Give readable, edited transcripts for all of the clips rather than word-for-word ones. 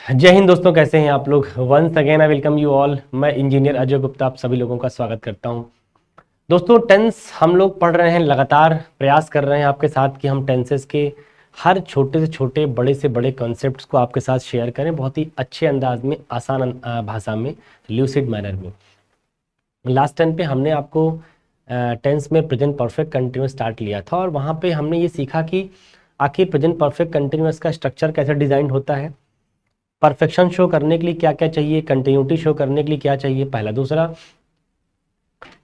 जय हिंद दोस्तों, कैसे हैं आप लोग। Once again I welcome you all. मैं इंजीनियर अजय गुप्ता आप सभी लोगों का स्वागत करता हूं। दोस्तों, टेंस हम लोग पढ़ रहे हैं, लगातार प्रयास कर रहे हैं आपके साथ कि हम टेंसेस के हर छोटे से छोटे, बड़े से बड़े कॉन्सेप्ट्स को आपके साथ शेयर करें, बहुत ही अच्छे अंदाज में, आसान भाषा में, ल्यूसिड मैनर में। लास्ट टाइम पे हमने आपको टेंस में प्रेजेंट परफेक्ट कंटिन्यूअस स्टार्ट लिया था और वहाँ पे हमने ये सीखा कि आखिर प्रेजेंट परफेक्ट कंटिन्यूअस का स्ट्रक्चर कैसे डिजाइन होता है, परफेक्शन शो करने के लिए क्या क्या चाहिए, कंटिन्यूटी शो करने के लिए क्या चाहिए, पहला। दूसरा,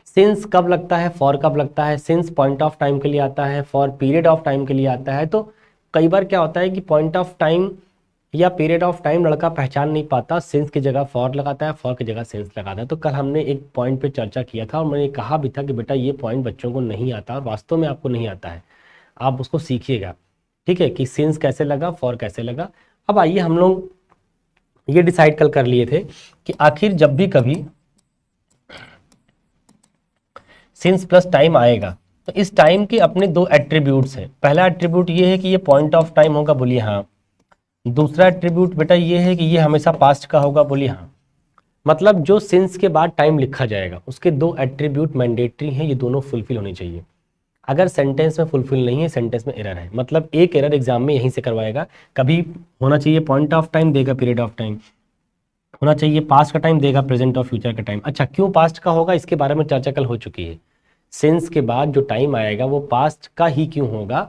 सिंस कब लगता है, फॉर कब लगता है। सिंस पॉइंट ऑफ टाइम के लिए आता है, फॉर पीरियड ऑफ टाइम के लिए आता है। तो कई बार क्या होता है कि पॉइंट ऑफ टाइम या पीरियड ऑफ टाइम लड़का पहचान नहीं पाता, सिंस की जगह फॉर लगाता है, फॉर की जगह सिंस लगाता है। तो कल हमने एक पॉइंट पे चर्चा किया था और मैंने कहा भी था कि बेटा ये पॉइंट बच्चों को नहीं आता और वास्तव में आपको नहीं आता है, आप उसको सीखिएगा, ठीक है, कि सिंस कैसे लगा, फॉर कैसे लगा। अब आइए, हम लोग ये डिसाइड कल कर लिए थे कि आखिर जब भी कभी सिंस प्लस टाइम आएगा तो इस टाइम के अपने दो एट्रीब्यूट्स हैं। पहला एट्रीब्यूट ये है कि ये पॉइंट ऑफ टाइम होगा, बोलिए हाँ। दूसरा एट्रीब्यूट बेटा ये है कि ये हमेशा पास्ट का होगा, बोलिए हाँ। मतलब जो सिंस के बाद टाइम लिखा जाएगा उसके दो एट्रीब्यूट मैंडेटरी हैं, ये दोनों फुलफिल होनी चाहिए। अगर सेंटेंस में फुलफिल नहीं है, सेंटेंस में एरर है। मतलब एक एरर एग्जाम में यहीं से करवाएगा। कभी होना चाहिए पॉइंट ऑफ टाइम, देगा पीरियड ऑफ टाइम। होना चाहिए पास्ट का टाइम, देगा प्रेजेंट और फ्यूचर का टाइम। अच्छा, क्यों पास्ट का होगा इसके बारे में चर्चा कल हो चुकी है। सिंस के बाद जो टाइम आएगा वो पास्ट का ही क्यों होगा,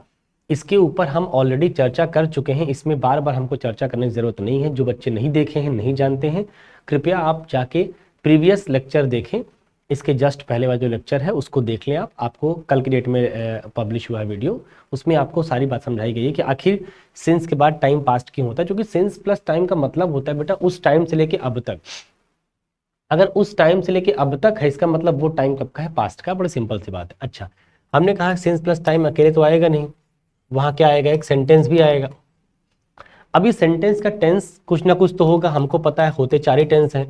इसके ऊपर हम ऑलरेडी चर्चा कर चुके हैं। इसमें बार बार हमको चर्चा करने की जरूरत नहीं है। जो बच्चे नहीं देखे हैं, नहीं जानते हैं, कृपया आप जाके प्रीवियस लेक्चर देखें। इसके जस्ट पहले वाला जो लेक्चर है उसको देख लें आप। आपको कल की डेट में पब्लिश हुआ है वीडियो, उसमें आपको सारी बात समझाई गई है कि आखिर सिंस के बाद टाइम पास्ट क्यों होता है। क्योंकि सिंस प्लस टाइम का मतलब होता है बेटा उस टाइम से लेके अब तक। अगर उस टाइम से लेके अब तक है, इसका मतलब वो टाइम कब का है, पास्ट का। बड़ी सिंपल सी बात है। अच्छा, हमने कहा सिंस प्लस टाइम अकेले तो आएगा नहीं, वहां क्या आएगा, एक सेंटेंस भी आएगा। अभी सेंटेंस का टेंस कुछ ना कुछ तो होगा, हमको पता है होते चार ही टेंस हैं,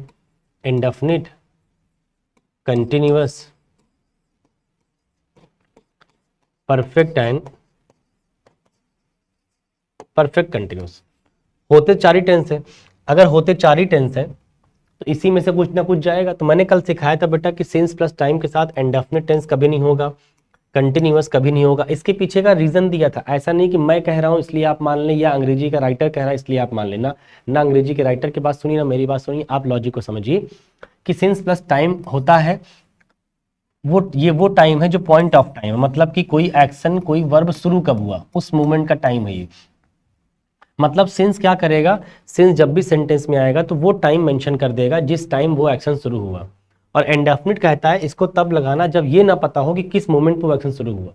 indefinite, continuous, perfect and perfect continuous. होते चार ही टेंस है। अगर होते चार ही टेंस है तो इसी में से कुछ ना कुछ जाएगा। तो मैंने कल सिखाया था बेटा कि सिंस प्लस टाइम के साथ इंडेफिनिट टेंस कभी नहीं होगा, कंटिन्यूअस कभी नहीं होगा। इसके पीछे का रीजन दिया था। ऐसा नहीं कि मैं कह रहा हूं इसलिए आप मान लें, या अंग्रेजी का राइटर कह रहा है इसलिए आप मान लेना। ना अंग्रेजी के राइटर की बात सुनिए, ना मेरी बात सुनिए, आप लॉजिक को समझिए कि सिंस प्लस टाइम होता है वो टाइम है जो पॉइंट ऑफ टाइम है। मतलब कि कोई एक्शन, कोई वर्ब शुरू कब हुआ, उस मोमेंट का टाइम है ये। मतलब सिंस क्या करेगा, सिंस जब भी सेंटेंस में आएगा तो वो टाइम मेंशन कर देगा जिस टाइम वो एक्शन शुरू हुआ। और इंडेफिनिट कहता है इसको तब लगाना जब ये ना पता हो कि किस मोमेंट पे वो एक्शन शुरू हुआ,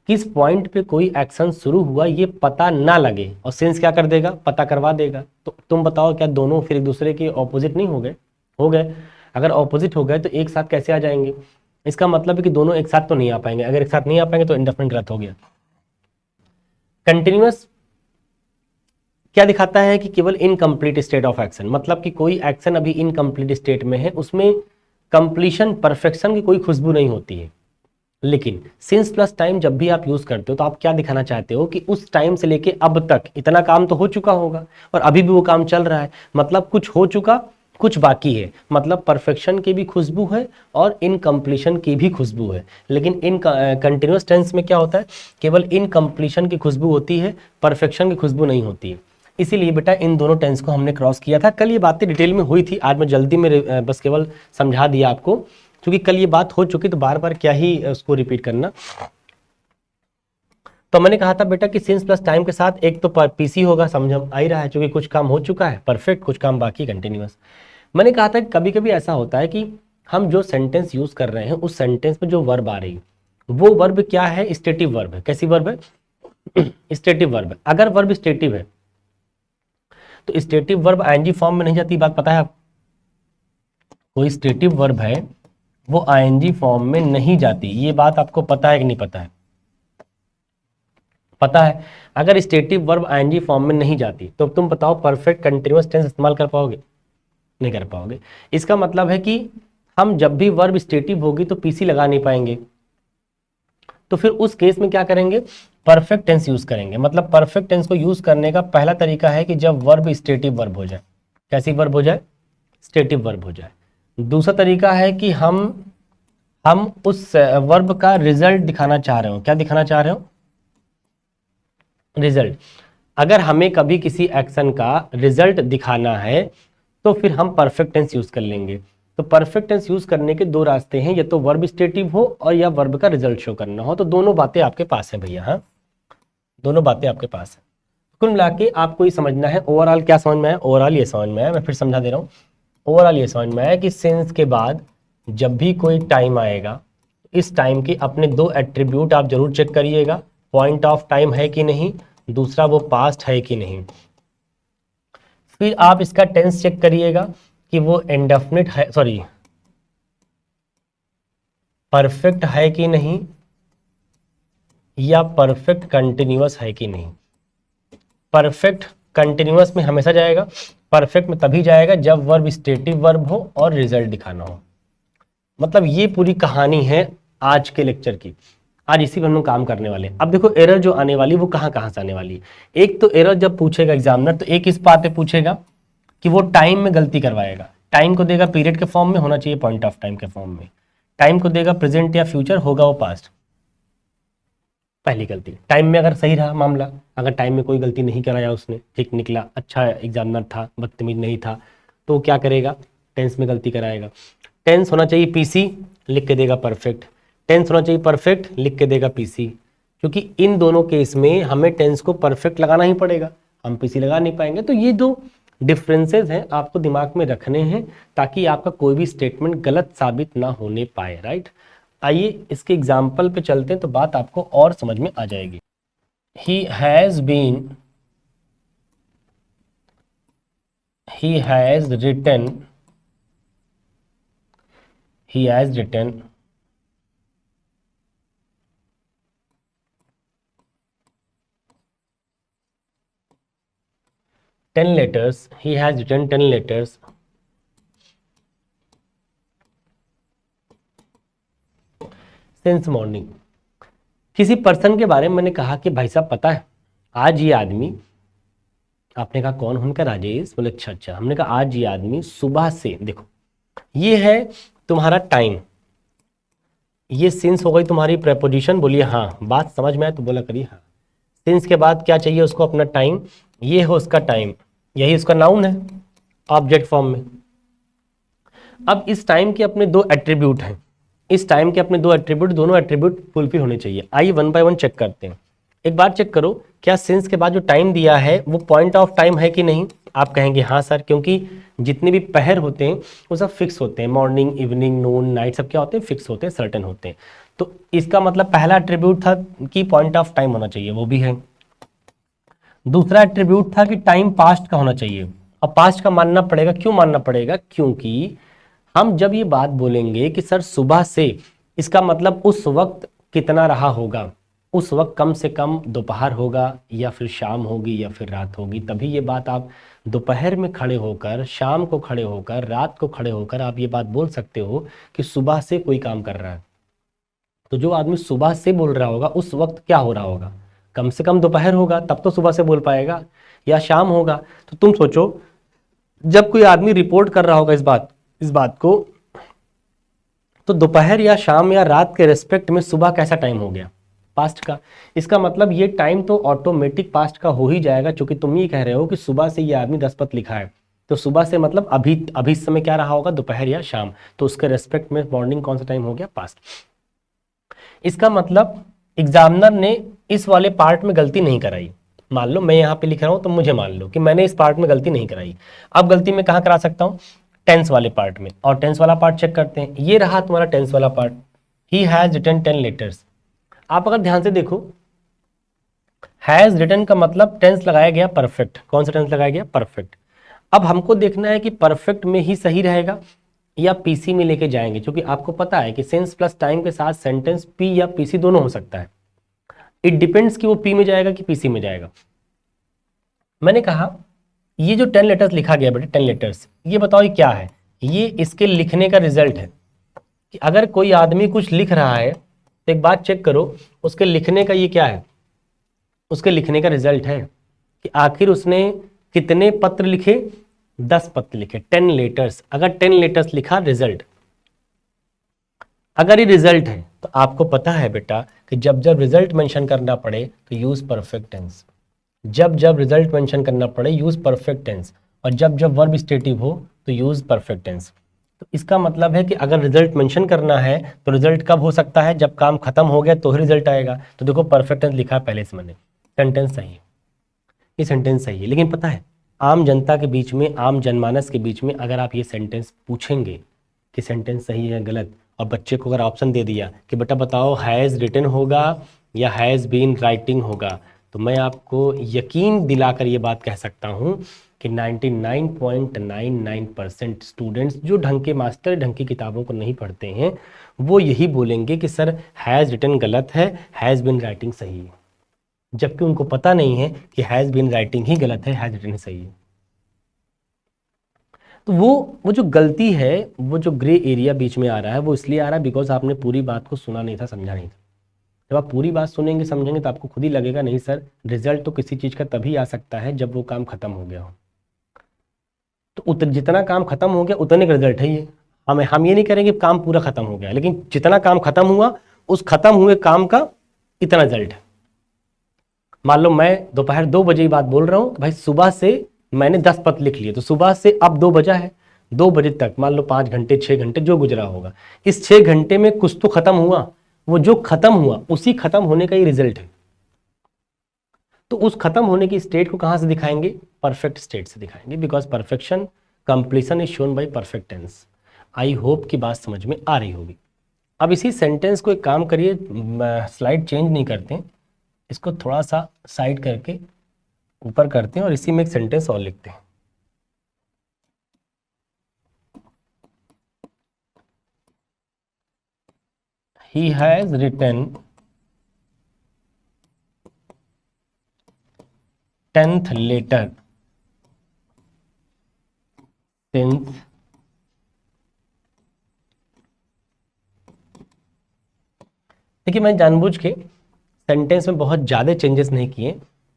किस पॉइंट पे कोई एक्शन शुरू हुआ, ये पता ना लगे। और सिंस क्या कर देगा, पता करवा देगा। तो तुम बताओ, क्या दोनों फिर एक दूसरे के ऑपोजिट नहीं हो गए? हो गए। अगर ऑपोजिट हो गए तो एक साथ कैसे आ जाएंगे? इसका मतलब है कि दोनों एक साथ तो नहीं आ पाएंगे। अगर एक साथ नहीं आ पाएंगे तो इंडेफिनिट गलत हो गया। कंटिन्यूअस क्या दिखाता है कि केवल इनकम्प्लीट स्टेट ऑफ एक्शन। मतलब कि कोई एक्शन अभी इनकम्प्लीट स्टेट में है, उसमें कंप्लीशन, परफेक्शन की कोई खुशबू नहीं होती है। लेकिन सिंस प्लस टाइम जब भी आप यूज करते हो तो आप क्या दिखाना चाहते हो कि उस टाइम से लेके अब तक इतना काम तो हो चुका होगा और अभी भी वो काम चल रहा है। मतलब कुछ हो चुका, कुछ बाकी है। मतलब परफेक्शन की भी खुशबू है और इनकम्प्लीशन की भी खुशबू है। लेकिन इन कंटिन्यूअस टेंस में क्या होता है, केवल इनकम्प्लीशन की खुशबू होती है, परफेक्शन की खुशबू नहीं होती है। इसीलिए बेटा इन दोनों टेंस को हमने क्रॉस किया था। कल ये बातें डिटेल में हुई थी, आज मैं जल्दी में बस केवल समझा दिया आपको, क्योंकि कल ये बात हो चुकी तो बार बार क्या ही उसको रिपीट करना। तो मैंने कहा था बेटा कि सिंस प्लस टाइम के साथ एक तो पीसी होगा, समझ आ ही रहा है, क्योंकि कुछ काम हो चुका है परफेक्ट, कुछ काम बाकी कंटिन्यूअस। मैंने कहा था कि कभी कभी ऐसा होता है कि हम जो सेंटेंस यूज कर रहे हैं उस सेंटेंस में जो वर्ब आ रही है वो वर्ब क्या है, स्टेटिव वर्ब है। कैसी वर्ब है? स्टेटिव वर्ब है। अगर वर्ब स्टेटिव है तो स्टेटिव वर्ब आईएनजी फॉर्म में नहीं जाती, बात पता है आप? कोई स्टेटिव वर्ब है वो आईएनजी फॉर्म में नहीं जाती, ये बात आपको पता है कि नहीं पता है? पता है। अगर स्टेटिव वर्ब आईएनजी फॉर्म में नहीं जाती तो तुम बताओ परफेक्ट कंटीन्यूअस टेंस इस्तेमाल कर पाओगे? नहीं कर पाओगे। इसका मतलब है कि हम जब भी वर्ब स्टेटिव होगी तो पीसी लगा नहीं पाएंगे। तो फिर उस केस में क्या करेंगे, परफेक्ट टेंस यूज करेंगे। मतलब परफेक्ट टेंस को यूज करने का पहला तरीका है कि जब वर्ब स्टेटिव वर्ब हो जाए। कैसी वर्ब हो जाए? स्टेटिव वर्ब हो जाए। दूसरा तरीका है कि हम उस वर्ब का रिजल्ट दिखाना चाह रहे हो। क्या दिखाना चाह रहे हो? रिजल्ट। अगर हमें कभी किसी एक्शन का रिजल्ट दिखाना है तो फिर हम परफेक्ट टेंस यूज कर लेंगे। तो परफेक्ट टेंस यूज करने के दो रास्ते हैं, या तो वर्ब स्टेटिव हो और या वर्ब का रिजल्ट शो करना हो। तो दोनों बातें आपके पास है भैया। हाँ, दोनों बातें आपके पास है। कुल मिला के आपको ये समझना है। ओवरऑल क्या समझ में आया? ओवरऑल ये समझ में आया। मैं फिर समझा दे रहा हूँ। ओवरऑल ये समझ में आया कि सिंस के बाद जब भी कोई टाइम आएगा, इस टाइम के अपने दो एट्रीब्यूट आप जरूर चेक करिएगा। पॉइंट ऑफ टाइम है कि नहीं, दूसरा वो पास्ट है कि नहीं। फिर आप इसका टेंस चेक करिएगा कि वो इंडेफिनिट है, सॉरी परफेक्ट है कि नहीं, या परफेक्ट कंटिन्यूअस है कि नहीं। परफेक्ट कंटिन्यूअस में हमेशा जाएगा, परफेक्ट में तभी जाएगा जब वर्ब स्टेटिव वर्ब हो और रिजल्ट दिखाना हो। मतलब ये पूरी कहानी है आज के लेक्चर की। आज इसी पर हम लोग काम करने वाले हैं। अब देखो एरर जो आने वाली वो कहाँ कहाँ से आने वाली है। एक तो एरर जब पूछेगा एग्जामिनर तो एक इस बात पे पूछेगा कि वो टाइम में गलती करवाएगा। टाइम को देगा पीरियड के फॉर्म में, होना चाहिए पॉइंट ऑफ टाइम के फॉर्म में। टाइम को देगा प्रेजेंट या फ्यूचर, होगा वो पास्ट। पहली गलती। टाइम में अगर सही रहा मामला, अगर टाइम में कोई गलती नहीं कराया उसने, ठीक निकला, अच्छा एग्जामिनर था, बदतमीज नहीं था, तो क्या करेगा? टेंस में गलती कराएगा। टेंस होना चाहिए पीसी, लिख के देगा परफेक्ट। टेंस होना चाहिए परफेक्ट, लिख के देगा पीसी। क्योंकि इन दोनों केस में हमें टेंस को परफेक्ट लगाना ही पड़ेगा, हम पीसी लगा नहीं पाएंगे। तो ये दो डिफरेंसेस हैं, आपको दिमाग में रखने हैं ताकि आपका कोई भी स्टेटमेंट गलत साबित ना होने पाए। राइट, आइए इसके एग्जाम्पल पे चलते हैं तो बात आपको और समझ में आ जाएगी। he has written 10 letters. He has written 10 letters since morning. किसी पर्सन के बारे में मैंने कहा कि भाई साहब पता है आज ये आदमी, आपने कहा कौन? उनका राजेश। बोले अच्छा अच्छा। हमने कहा आज ये आदमी सुबह से, देखो ये है तुम्हारा टाइम, ये सिंस हो गई तुम्हारी प्रेपोजिशन। बोलिए हाँ, बात समझ में आए तो बोला करिए हाँ। सिंस के बाद क्या चाहिए उसको? अपना टाइम। ये हो उसका टाइम, यही उसका नाउन है ऑब्जेक्ट फॉर्म में। अब इस टाइम के अपने दो एट्रीब्यूट हैं, इस टाइम के अपने दो एट्रीब्यूट, दोनों एट्रीब्यूट फुलफिल होने चाहिए। आइए वन बाय वन चेक करते हैं। एक बार चेक करो, क्या सिंस के बाद जो टाइम दिया है वो पॉइंट ऑफ टाइम है कि नहीं? आप कहेंगे हाँ सर, क्योंकि जितने भी पहर होते हैं वो सब फिक्स होते हैं। मॉर्निंग, इवनिंग, नून, नाइट सब क्या होते हैं? फिक्स होते हैं, सर्टेन होते हैं। तो इसका मतलब पहला एट्रीब्यूट था कि पॉइंट ऑफ टाइम होना चाहिए, वो भी है। दूसरा एट्रीब्यूट था कि टाइम पास्ट का होना चाहिए। अब पास्ट का मानना पड़ेगा। क्यों मानना पड़ेगा? क्योंकि हम जब ये बात बोलेंगे कि सर सुबह से, इसका मतलब उस वक्त कितना रहा होगा, उस वक्त कम से कम दोपहर होगा या फिर शाम होगी या फिर रात होगी। तभी ये बात आप दोपहर में खड़े होकर, शाम को खड़े होकर, रात को खड़े होकर आप ये बात बोल सकते हो कि सुबह से कोई काम कर रहा है। तो जो आदमी सुबह से बोल रहा होगा उस वक्त क्या हो रहा होगा? कम से कम दोपहर होगा, तब तो सुबह से बोल पाएगा, या शाम होगा। तो तुम सोचो, जब कोई आदमी रिपोर्ट कर रहा होगा इस बात को, तो दोपहर या शाम या रात के रेस्पेक्ट में सुबह कैसा टाइम हो गया? पास्ट का। इसका मतलब ये टाइम तो ऑटोमेटिक पास्ट का हो ही जाएगा, क्योंकि तुम ये कह रहे हो कि सुबह से ये आदमी 10 पत्र लिखा है। तो सुबह से मतलब अभी अभी इस समय क्या रहा होगा? दोपहर या शाम। तो उसके रेस्पेक्ट में मॉर्निंग कौन सा टाइम हो गया? पास्ट। इसका मतलब एग्जामिनर ने इस वाले पार्ट में गलती नहीं कराई। मान लो मैं यहाँ पे लिख रहा हूँ तो मुझे मान लो कि मैंने इस पार्ट में गलती नहीं कराई। अब गलती मैं कहाँ करा सकता हूँ? टेंस वाले पार्ट में। और टेंस वाला पार्ट चेक करते हैं। ये रहा तुम्हारा टेंस वाला part, he has written 10 letters. आप अगर ध्यान से देखो, हैज रिटन का मतलब टेंस लगाया गया परफेक्ट। कौन सा टेंस लगाया गया? परफेक्ट। अब हमको देखना है कि परफेक्ट में ही सही रहेगा या पीसी में लेके जाएंगे, क्योंकि आपको पता है कि सेंस प्लस टाइम के साथ सेंटेंस पी या पीसी दोनों हो सकता है। इट डिपेंड्स कि वो पी में जाएगा कि पीसी में जाएगा। मैंने कहा ये जो 10 लेटर्स लिखा गया बेटे, 10 लेटर्स, ये बताओ ये क्या है? ये इसके लिखने का रिजल्ट है। कि अगर कोई आदमी कुछ लिख रहा है तो एक बात चेक करो, उसके लिखने का ये क्या है? उसके लिखने का रिजल्ट है कि आखिर उसने कितने पत्र लिखे, 10 पत्र लिखे, 10 लेटर्स। अगर 10 लेटर्स लिखा रिजल्ट, अगर ये रिजल्ट है तो आपको पता है बेटा कि जब जब रिजल्ट मेंशन करना पड़े तो यूज परफेक्ट टेंस, जब जब रिजल्ट मेंशन करना पड़े यूज परफेक्ट टेंस, और जब जब वर्ब स्टेटिव हो तो यूज परफेक्ट टेंस। तो इसका मतलब है कि अगर रिजल्ट मेंशन करना है तो रिजल्ट कब हो सकता है, जब काम खत्म हो गया तो ही रिजल्ट आएगा। तो देखो परफेक्ट टेंस लिखा है पहले से मैंने, सेंटेंस सही है, ये सेंटेंस सही है। लेकिन पता है आम जनता के बीच में, आम जनमानस के बीच में अगर आप ये सेंटेंस पूछेंगे कि सेंटेंस सही है गलत, और बच्चे को अगर ऑप्शन दे दिया कि बेटा बताओ हैज़ रिटन होगा या हैज़ बीन राइटिंग होगा, तो मैं आपको यकीन दिलाकर ये बात कह सकता हूँ कि 99.99% स्टूडेंट्स जो ढंग के मास्टर, ढंग की किताबों को नहीं पढ़ते हैं, वो यही बोलेंगे कि सर हैज़ रिटन गलत है, हैज़ बीन राइटिंग सही है, जबकि उनको पता नहीं है कि हैज़ बीन राइटिंग ही गलत है, हैज़ रिटन सही है। तो वो जो गलती है, वो जो ग्रे एरिया बीच में आ रहा है, वो इसलिए आ रहा है बिकॉज आपने पूरी बात को सुना नहीं था, समझा नहीं था। जब आप पूरी बात सुनेंगे, समझेंगे, तो आपको खुद ही लगेगा नहीं सर, रिजल्ट तो किसी चीज़ का तभी आ सकता है जब वो काम खत्म हो गया हो। तो जितना काम खत्म हो गया उतने का रिजल्ट है ये। हम ये नहीं करेंगे काम पूरा खत्म हो गया, लेकिन जितना काम खत्म हुआ उस खत्म हुए काम का इतना रिजल्ट है। मान लो मैं दोपहर 2 बजे की बात बोल रहा हूँ, भाई सुबह से मैंने 10 पत्र लिख लिए, तो सुबह से अब 2 बजा है, 2 बजे तक मान लो 5 घंटे 6 घंटे जो गुजरा होगा, इस 6 घंटे में कुछ तो खत्म हुआ, वो जो खत्म हुआ उसी खत्म होने का ही रिजल्ट है। तो उस खत्म होने की स्टेट को कहाँ से दिखाएंगे, परफेक्ट स्टेट से दिखाएंगे, because perfection completion is shown by perfect tense. I hope की बात समझ में आ रही होगी। अब इसी सेंटेंस को एक काम करिए, स्लाइड चेंज नहीं करते, इसको थोड़ा सा साइड करके ऊपर करते हैं और इसी में एक सेंटेंस और लिखते हैं। He has written 10th letter since देखिए मैं जानबूझ के सेंटेंस में बहुत ज़्यादा चेंजेस नहीं किए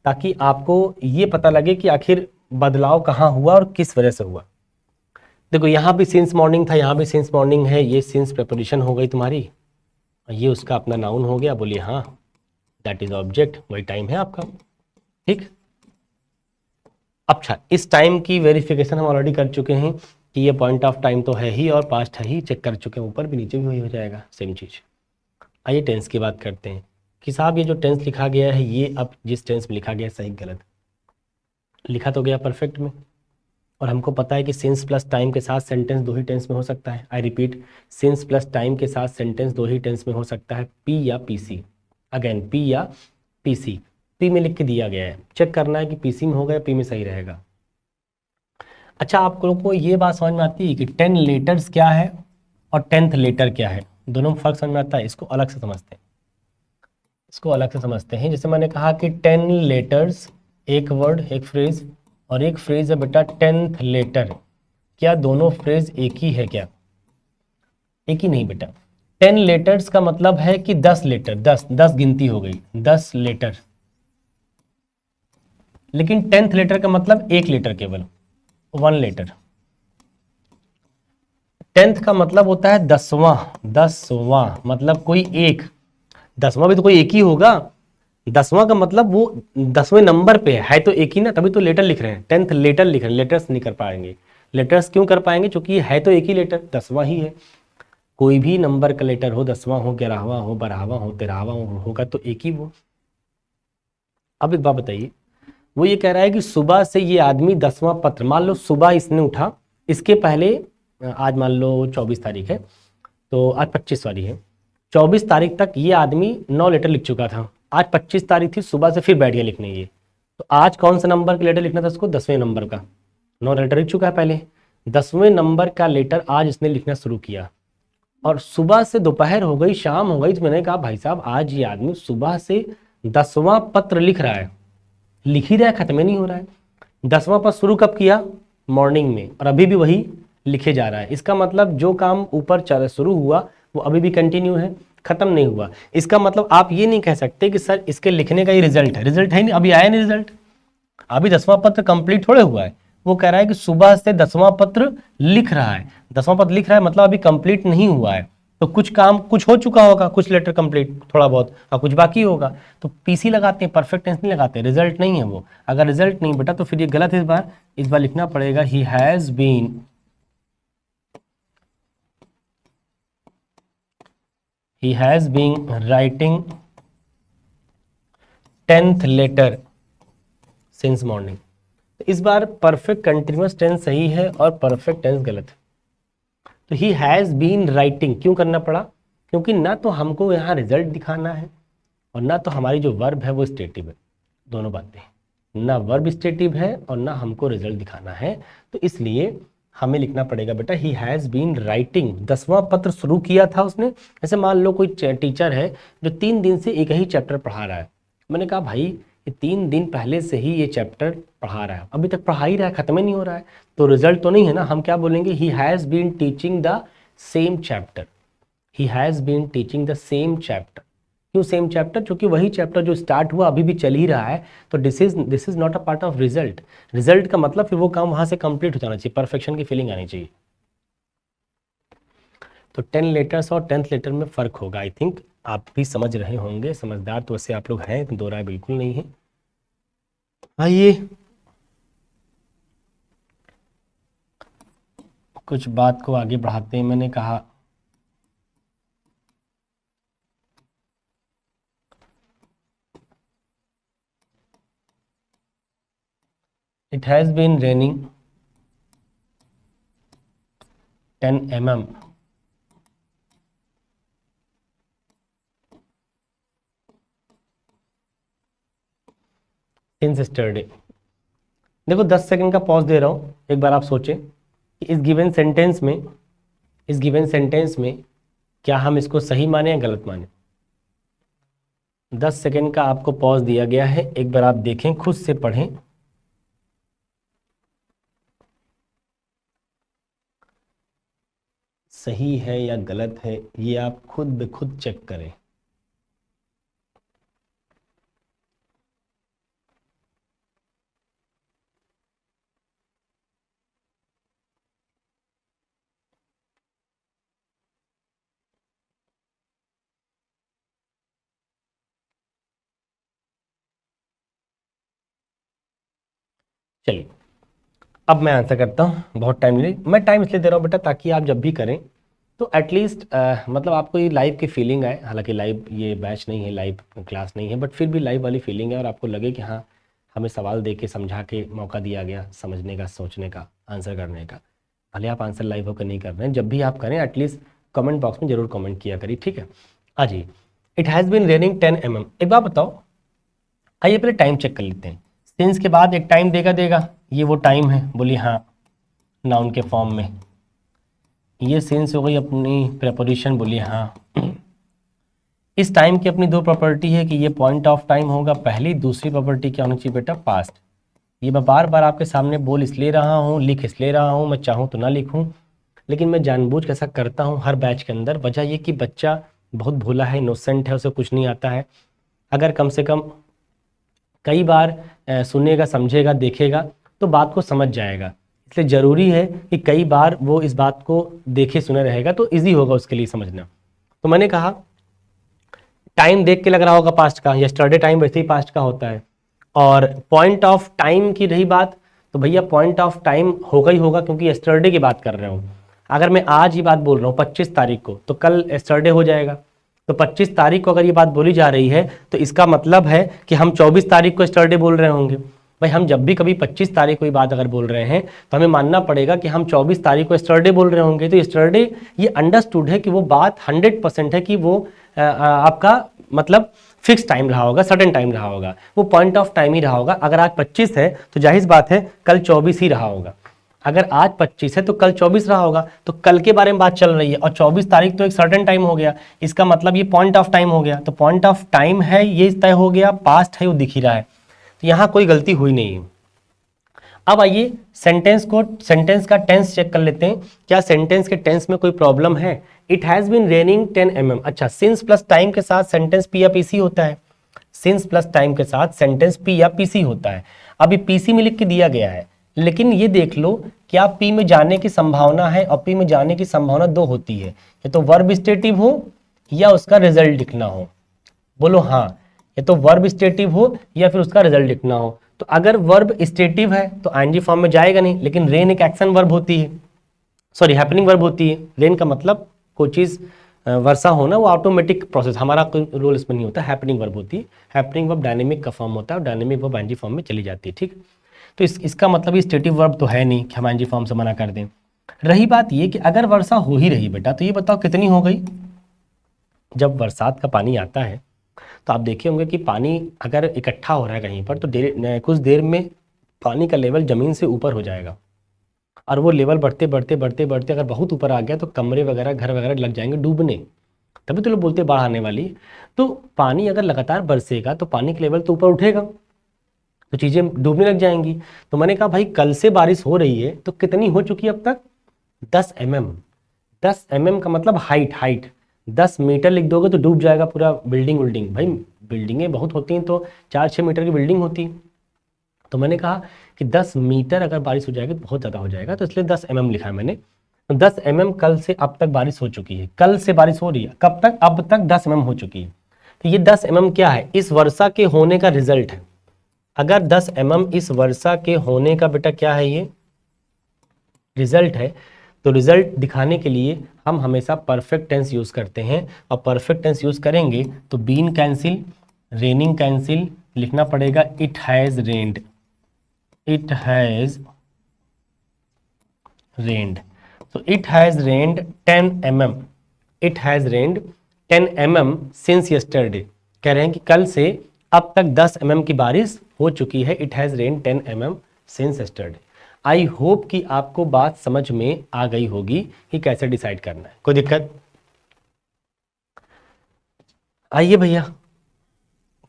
ताकि आपको ये पता लगे कि आखिर बदलाव कहाँ हुआ और किस वजह से हुआ। देखो यहाँ भी सिंस मॉर्निंग था, यहाँ भी सिंस मॉर्निंग है, ये सिंस प्रेपोजिशन हो गई तुम्हारी, ये उसका अपना नाउन हो गया, बोलिए हाँ दैट इज ऑब्जेक्ट, वही टाइम है आपका, ठीक। अच्छा इस टाइम की वेरिफिकेशन हम ऑलरेडी कर चुके हैं कि ये पॉइंट ऑफ टाइम तो है ही और पास्ट है ही, चेक कर चुके हैं, ऊपर भी नीचे भी वही हो जाएगा सेम चीज़। आइए टेंस की बात करते हैं कि साहब ये जो टेंस लिखा गया है, ये अब जिस टेंस में लिखा गया है सही गलत, लिखा तो गया परफेक्ट में, और हमको पता है कि सिंस प्लस टाइम के साथ सेंटेंस 2 ही टेंस में हो सकता है। I repeat, since plus time के साथ सेंटेंस 2 ही टेंस में हो सकता है, पी या पीसी। अगेन पी या पीसी, पी में लिख के दिया गया है, चेक करना है कि पीसी में होगा या पी में सही रहेगा। अच्छा आप लोगों को ये बात समझ में आती है कि 10 लेटर्स क्या है और 10th लेटर क्या है, दोनों में फर्क समझ में आता है? इसको अलग से समझते हैं, इसको अलग से समझते हैं। जैसे मैंने कहा कि 10 लेटर्स एक वर्ड एक फ्रेज, और एक फ्रेज है बेटा 10th लेटर, क्या दोनों फ्रेज एक ही है क्या? एक ही नहीं बेटा, 10 लेटर्स का मतलब है कि 10 लेटर, 10 गिनती हो गई, 10 लेटर। लेकिन 10th लेटर का मतलब एक लेटर, केवल 1 लेटर। 10th का मतलब होता है 10वां, 10वां मतलब कोई एक, 10वां भी तो कोई एक ही होगा, 10वां का मतलब वो 10वें नंबर पे है तो एक ही ना, तभी तो लेटर लिख रहे हैं, 10th लेटर लिख रहे हैं, लेटर्स नहीं कर पाएंगे। लेटर्स क्यों कर पाएंगे? क्योंकि है तो एक ही लेटर, 10वां ही है। कोई भी नंबर का लेटर हो, 10वां हो, 11वां हो, 12वां हो, 13वां होगा तो एक ही वो। अब एक बात बताइए, वो ये कह रहा है कि सुबह से ये आदमी 10वां पत्र, मान लो सुबह इसने उठा, इसके पहले आज मान लो 24 तारीख है, तो आज 25 वाली है, 24 तारीख तक ये आदमी 9 लेटर लिख चुका था, आज 25 तारीख थी, सुबह से फिर बैठ गया लिखने ये, तो आज कौन सा नंबर का लेटर लिखना था उसको? 10वें नंबर का, 9 लेटर लिख चुका है पहले, 10वें नंबर का लेटर आज इसने लिखना शुरू किया, और सुबह से दोपहर हो गई, शाम हो गई, तो मैंने कहा भाई साहब आज ये आदमी सुबह से 10वां पत्र लिख रहा है, लिख ही रहा है, खत्म ही नहीं हो रहा है। 10वां पत्र शुरू कब किया? मॉर्निंग में, और अभी भी वही लिखे जा रहा है। इसका मतलब जो काम ऊपर शुरू हुआ वो अभी भी कंटिन्यू है, खत्म नहीं हुआ। इसका मतलब आप ये नहीं कह सकते कि सर इसके लिखने का ये रिजल्ट है, रिजल्ट है नहीं, अभी आया नहीं रिजल्ट, अभी 10वां पत्र कंप्लीट थोड़े हुआ है। वो कह रहा है कि सुबह से 10वां पत्र लिख रहा है, 10वां पत्र लिख रहा है मतलब अभी कंप्लीट नहीं हुआ है, तो कुछ काम कुछ हो चुका होगा, कुछ लेटर कंप्लीट थोड़ा बहुत, और कुछ बाकी होगा, तो पीसी लगाते हैं, परफेक्ट टेंस नहीं लगाते, रिजल्ट नहीं है वो। अगर रिजल्ट नहीं बेटा तो फिर ये गलत है, इस बार लिखना पड़ेगा he has been writing 10th letter since morning. इस बार परफेक्ट कंटिन्यूअस टेंस सही है और परफेक्ट टेंस गलत है। तो ही हैज बीन राइटिंग क्यों करना पड़ा, क्योंकि ना तो हमको यहाँ रिजल्ट दिखाना है और ना तो हमारी जो वर्ब है वो स्टेटिव है, दोनों बातें, ना वर्ब स्टेटिव है और ना हमको रिजल्ट दिखाना है। तो इसलिए हमें लिखना पड़ेगा बेटा ही हैज़ बीन राइटिंग, 10वां पत्र शुरू किया था उसने। ऐसे मान लो कोई टीचर है जो 3 दिन से एक ही चैप्टर पढ़ा रहा है, मैंने कहा भाई ये 3 दिन पहले से ही ये चैप्टर पढ़ा रहा है, अभी तक पढ़ा ही रहा है, खत्म ही नहीं हो रहा है, तो रिजल्ट तो नहीं है ना। हम क्या बोलेंगे, he has been teaching the same chapter, he has been teaching the same chapter. क्यों सेम चैप्टर, क्योंकि वही चैप्टर जो स्टार्ट हुआ अभी भी चल ही रहा है, तो this is not a part of result. Result का मतलब फिर वो काम वहां से कंप्लीट हो जाना चाहिए, परफेक्शन की फीलिंग आनी चाहिए। तो 10 लेटर्स और 10th लेटर में फ़र्क होगा, आई थिंक आप भी समझ रहे होंगे, समझदार तो वैसे आप लोग हैं, दो राय बिल्कुल नहीं है। आइए कुछ बात को आगे बढ़ाते हैं। मैंने कहा it has been raining 10 mm since yesterday. देखो 10 सेकंड का पॉज दे रहा हूँ, एक बार आप सोचें कि इस गिवन सेंटेंस में क्या हम इसको सही माने या गलत माने। 10 सेकंड का आपको पॉज दिया गया है, एक बार आप देखें, खुद से पढ़ें। सही है या गलत है ये आप खुद ब खुद चेक करें। चलिए अब मैं आंसर करता हूँ, बहुत टाइम नहीं, मैं टाइम इसलिए दे रहा हूँ बेटा ताकि आप जब भी करें तो एटलीस्ट मतलब आपको ये लाइव की फीलिंग आए। हालांकि लाइव ये बैच नहीं है, लाइव क्लास नहीं है, बट फिर भी लाइव वाली फीलिंग है और आपको लगे कि हाँ हमें सवाल दे के समझा के मौका दिया गया समझने का, सोचने का, आंसर करने का। भले आप आंसर लाइव होकर नहीं कर रहे हैं, जब भी आप करें एटलीस्ट कमेंट बॉक्स में जरूर कमेंट किया करिए, ठीक है। आ जी, it has been raining 10 mm। एक बात बताओ, आइए पहले टाइम चेक कर लेते हैं। सिंस के बाद एक टाइम देगा, ये वो टाइम है, बोलिए हाँ, नाउन के फॉर्म में। ये सिंस हो गई अपनी प्रेपोजिशन, बोलिए हाँ। इस टाइम की अपनी दो प्रॉपर्टी है कि ये पॉइंट ऑफ टाइम होगा पहली, दूसरी प्रॉपर्टी क्या होनी चाहिए बेटा, पास्ट। ये मैं बार बार आपके सामने बोल इसलिए रहा हूँ, लिख इसलिए रहा हूँ, मैं चाहूँ तो ना लिखूँ, लेकिन मैं जानबूझ के ऐसा करता हूँ हर बैच के अंदर। वजह ये कि बच्चा बहुत भोला है, इनोसेंट है, उसे कुछ नहीं आता है। अगर कम से कम कई बार सुनेगा, समझेगा, देखेगा तो बात को समझ जाएगा। इसलिए ज़रूरी है कि कई बार वो इस बात को देखे सुने रहेगा तो इजी होगा उसके लिए समझना। तो मैंने कहा टाइम देख के लग रहा होगा पास्ट का, यस्टरडे टाइम वैसे ही पास्ट का होता है। और पॉइंट ऑफ टाइम की रही बात, तो भैया पॉइंट ऑफ टाइम होगा ही होगा क्योंकि यस्टरडे की बात कर रहा हूँ। अगर मैं आज ही बात बोल रहा हूँ 25 तारीख को, तो कल यस्टरडे हो जाएगा। तो 25 तारीख को अगर ये बात बोली जा रही है तो इसका मतलब है कि हम 24 तारीख को यस्टरडे बोल रहे होंगे। भाई हम जब भी कभी 25 तारीख को ये बात अगर बोल रहे हैं तो हमें मानना पड़ेगा कि हम 24 तारीख को यस्टरडे बोल रहे होंगे। तो यस्टरडे ये अंडरस्टूड है कि वो बात 100% है कि वो आपका मतलब फिक्स टाइम रहा होगा, सडन टाइम रहा होगा, वो पॉइंट ऑफ टाइम ही रहा होगा। अगर आज 25 है तो जाहिर बात है कल 24 ही रहा होगा। अगर आज 25 है तो कल 24 रहा होगा, तो कल के बारे में बात चल रही है और 24 तारीख तो एक सर्टेन टाइम हो गया, इसका मतलब ये पॉइंट ऑफ टाइम हो गया। तो पॉइंट ऑफ टाइम है ये तय हो गया, पास्ट है वो दिख ही रहा है, तो यहाँ कोई गलती हुई नहीं है। अब आइए सेंटेंस का टेंस चेक कर लेते हैं, क्या सेंटेंस के टेंस में कोई प्रॉब्लम है it has been raining 10 mm। अच्छा, सिंस प्लस टाइम के साथ सेंटेंस पी या पीसी होता है, सिंस प्लस टाइम के साथ सेंटेंस पी या पीसी होता है। अभी पीसी में लिख के दिया गया है, लेकिन ये देख लो क्या पी में जाने की संभावना है, और पी में जाने की संभावना दो होती है, या तो वर्ब स्टेटिव हो या उसका रिजल्ट लिखना हो। बोलो हाँ, या तो वर्ब स्टेटिव हो या फिर उसका रिजल्ट लिखना हो। तो अगर वर्ब स्टेटिव है तो आईएनजी फॉर्म में जाएगा नहीं, लेकिन रेन एक एक्शन वर्ब होती है, सॉरी हैपनिंग वर्ब होती है। रेन का मतलब कोई चीज़ वर्षा होना, वो ऑटोमेटिक प्रोसेस, हमारा कोई रोल इसमें नहीं होता, हैपनिंग वर्ब होती है। हैपनिंग वर्ब डायनेमिक का फॉर्म होता है और डायनेमिक वर्ब आईएनजी फॉर्म में चली जाती है, ठीक। तो इसका मतलब ये स्टेटिव वर्ब तो है नहीं कि हम आईएनजी फॉर्म से मना कर दें। रही बात ये कि अगर वर्षा हो ही रही बेटा, तो ये बताओ कितनी हो गई। जब बरसात का पानी आता है तो आप देखे होंगे कि पानी अगर इकट्ठा हो रहा है कहीं पर, तो कुछ देर में पानी का लेवल ज़मीन से ऊपर हो जाएगा, और वो लेवल बढ़ते बढ़ते बढ़ते बढ़ते अगर बहुत ऊपर आ गया तो कमरे वगैरह, घर वगैरह लग जाएंगे डूबने। तभी तो लोग बोलते बाढ़ आने वाली। तो पानी अगर लगातार बरसेगा तो पानी का लेवल तो ऊपर उठेगा, तो चीज़ें डूबने लग जाएंगी। तो मैंने कहा भाई कल से बारिश हो रही है, तो कितनी हो चुकी है अब तक? 10 mm। 10 mm का मतलब हाइट 10 मीटर लिख दोगे तो डूब जाएगा पूरा बिल्डिंग। भाई बिल्डिंगें बहुत होती हैं, तो 4-6 मीटर की बिल्डिंग होती है। तो मैंने कहा कि 10 मीटर अगर बारिश हो जाएगी तो बहुत ज़्यादा हो जाएगा, तो इसलिए 10 mm लिखा है मैंने। तो 10 mm कल से अब तक बारिश हो चुकी है। कल से बारिश हो रही है, कब तक? अब तक 10 mm हो चुकी है। तो ये 10 mm क्या है? इस वर्षा के होने का रिजल्ट है। अगर 10 mm इस वर्षा के होने का बेटा क्या है, ये रिजल्ट है। तो रिजल्ट दिखाने के लिए हम हमेशा परफेक्ट टेंस यूज करते हैं, और परफेक्ट टेंस यूज करेंगे तो बीन कैंसिल, रेनिंग कैंसिल, लिखना पड़ेगा it has rained. It has rained. तो it has rained 10 mm। It has rained 10 mm since yesterday. कह रहे हैं कि कल से अब तक 10 mm की बारिश हो चुकी है। It has rained 10 mm since yesterday. I hope कि आपको बात समझ में आ गई होगी कि कैसे डिसाइड करना है। कोई दिक्कत? आइए भैया,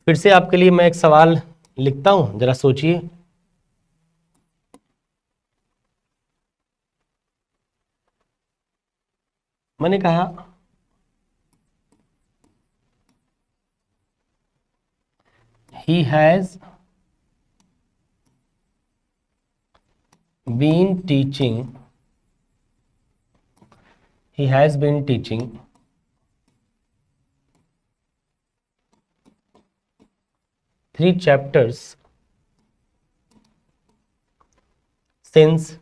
फिर से आपके लिए मैं एक सवाल लिखता हूं, जरा सोचिए। मैंने कहा he has been teaching, he has been teaching 3 chapters since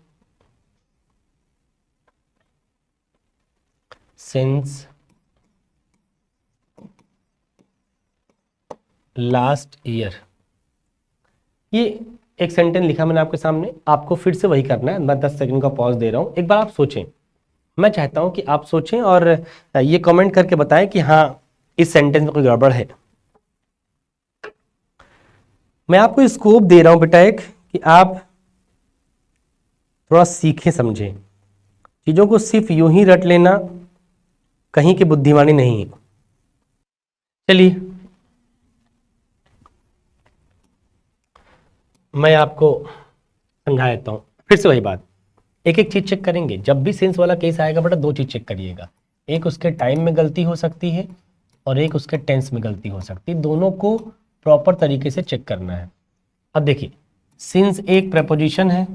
last year। ये एक सेंटेंस लिखा मैंने आपके सामने, आपको फिर से वही करना है। मैं 10 सेकंड का पॉज दे रहा हूं, एक बार आप सोचें। मैं चाहता हूं कि आप सोचें और ये कमेंट करके बताएं कि हाँ इस सेंटेंस में कोई गड़बड़ है। मैं आपको स्कोप दे रहा हूं बेटा एक, कि आप थोड़ा सीखें समझें। चीजों को सिर्फ यूं ही रट लेना कहीं की बुद्धिमानी नहीं है। चलिए मैं आपको समझा देता हूँ फिर से वही बात। एक एक चीज चेक करेंगे। जब भी सेंस वाला केस आएगा बेटा, 2 चीज चेक करिएगा। एक उसके टाइम में गलती हो सकती है और एक उसके टेंस में गलती हो सकती है। दोनों को प्रॉपर तरीके से चेक करना है। अब देखिए, सिंस एक प्रेपोजिशन है,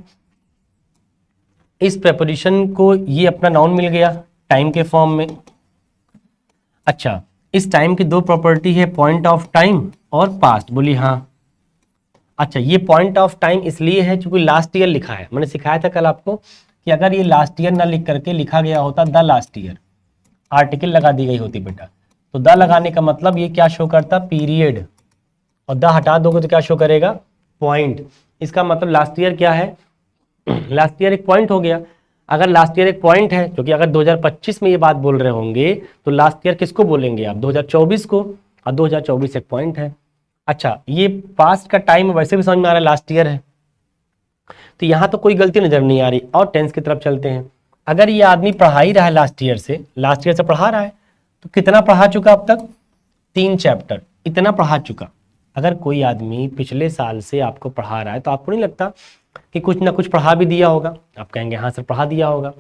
इस प्रेपोजिशन को ये अपना नाउन मिल गया टाइम के फॉर्म में। अच्छा, इस टाइम की 2 प्रॉपर्टी है, पॉइंट ऑफ टाइम और पास्ट। बोली हाँ। अच्छा, ये पॉइंट ऑफ टाइम इसलिए है क्योंकि लास्ट ईयर लिखा है। मैंने सिखाया था कल आपको कि अगर ये लास्ट ईयर ना लिख करके लिखा गया होता द लास्ट ईयर, आर्टिकल लगा दी गई होती बेटा, तो द लगाने का मतलब ये क्या शो करता? पीरियड। और द हटा दोगे तो क्या शो करेगा? पॉइंट। इसका मतलब लास्ट ईयर क्या है? लास्ट ईयर एक पॉइंट हो गया। अगर लास्ट ईयर एक पॉइंट है, क्योंकि अगर 2025 में ये बात बोल रहे होंगे तो लास्ट ईयर किसको बोलेंगे आप? 2024 को, और 2024 एक पॉइंट है। अच्छा, ये पास्ट का टाइम वैसे भी समझ में आ रहा है लास्ट ईयर है, तो यहाँ तो कोई गलती नजर नहीं आ रही। और टेंस की तरफ चलते हैं। अगर ये आदमी पढ़ा ही रहा है लास्ट ईयर से पढ़ा रहा है, तो कितना पढ़ा चुका अब तक? 3 चैप्टर, इतना पढ़ा चुका। अगर कोई आदमी पिछले साल से आपको पढ़ा रहा है तो आपको नहीं लगता कि कुछ ना कुछ पढ़ा भी दिया होगा? आप कहेंगे हाँ सर पढ़ा दिया होगा।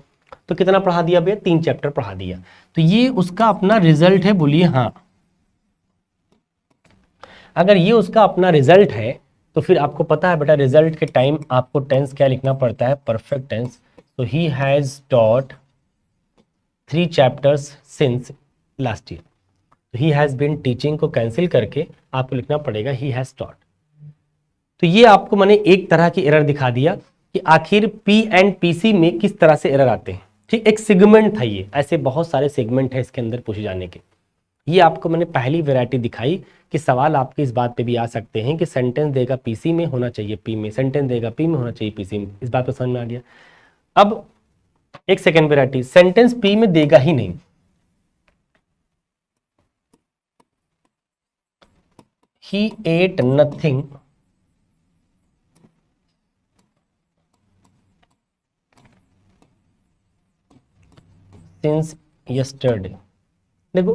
तो कितना पढ़ा दिया भैया, 3 चैप्टर पढ़ा दिया। तो ये उसका अपना रिजल्ट है, बोलिए हाँ। अगर ये उसका अपना रिजल्ट है तो फिर आपको पता है बेटा रिजल्ट के टाइम आपको टेंस क्या लिखना पड़ता है, परफेक्ट टेंस। तो he has taught 3 chapters since last year. He has been teaching को कैंसिल करके आपको लिखना पड़ेगा ही हैज टॉट। तो ये आपको मैंने एक तरह की एरर दिखा दिया कि आखिर पी एंड पीसी में किस तरह से एरर आते हैं। ठीक, एक सेगमेंट था ये, ऐसे बहुत सारे सेगमेंट है इसके अंदर पूछे जाने के। ये आपको मैंने पहली वैरायटी दिखाई कि सवाल आपके इस बात पे भी आ सकते हैं कि सेंटेंस देगा पीसी में होना चाहिए पी में, सेंटेंस देगा पी में होना चाहिए पीसी में। इस बात पे समझ में आ गया। अब एक सेकेंड वैरायटी, सेंटेंस पी में देगा ही नहीं। ही एट नथिंग सिंस यस्टरडे। देखो,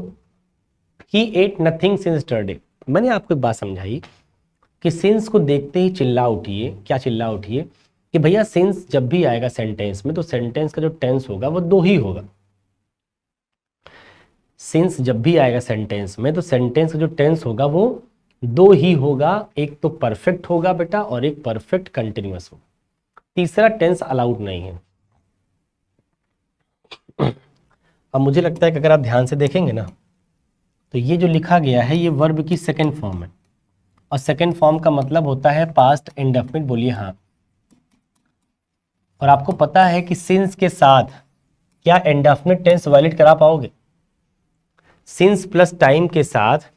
ही एट नथिंग सिंस यस्टरडे, मैंने आपको एक बात समझाई कि सिंस को देखते ही चिल्ला उठिए। क्या चिल्ला उठिए कि भैया सिंस जब भी आएगा सेंटेंस में तो सेंटेंस का जो टेंस होगा वो 2 ही होगा। सिंस जब भी आएगा सेंटेंस में तो सेंटेंस का जो टेंस होगा वो 2 ही होगा, एक तो परफेक्ट होगा बेटा और एक परफेक्ट कंटिन्यूअस होगा। तीसरा टेंस अलाउड नहीं है। अब मुझे लगता है कि अगर आप ध्यान से देखेंगे ना तो ये जो लिखा गया है ये वर्ब की सेकेंड फॉर्म है, और सेकेंड फॉर्म का मतलब होता है पास्ट इंडेफिनिट, बोलिए हाँ। और आपको पता है कि सिंस के साथ क्या इंडेफिनिट टेंस वैलिड करा पाओगे? सिंस प्लस टाइम के साथ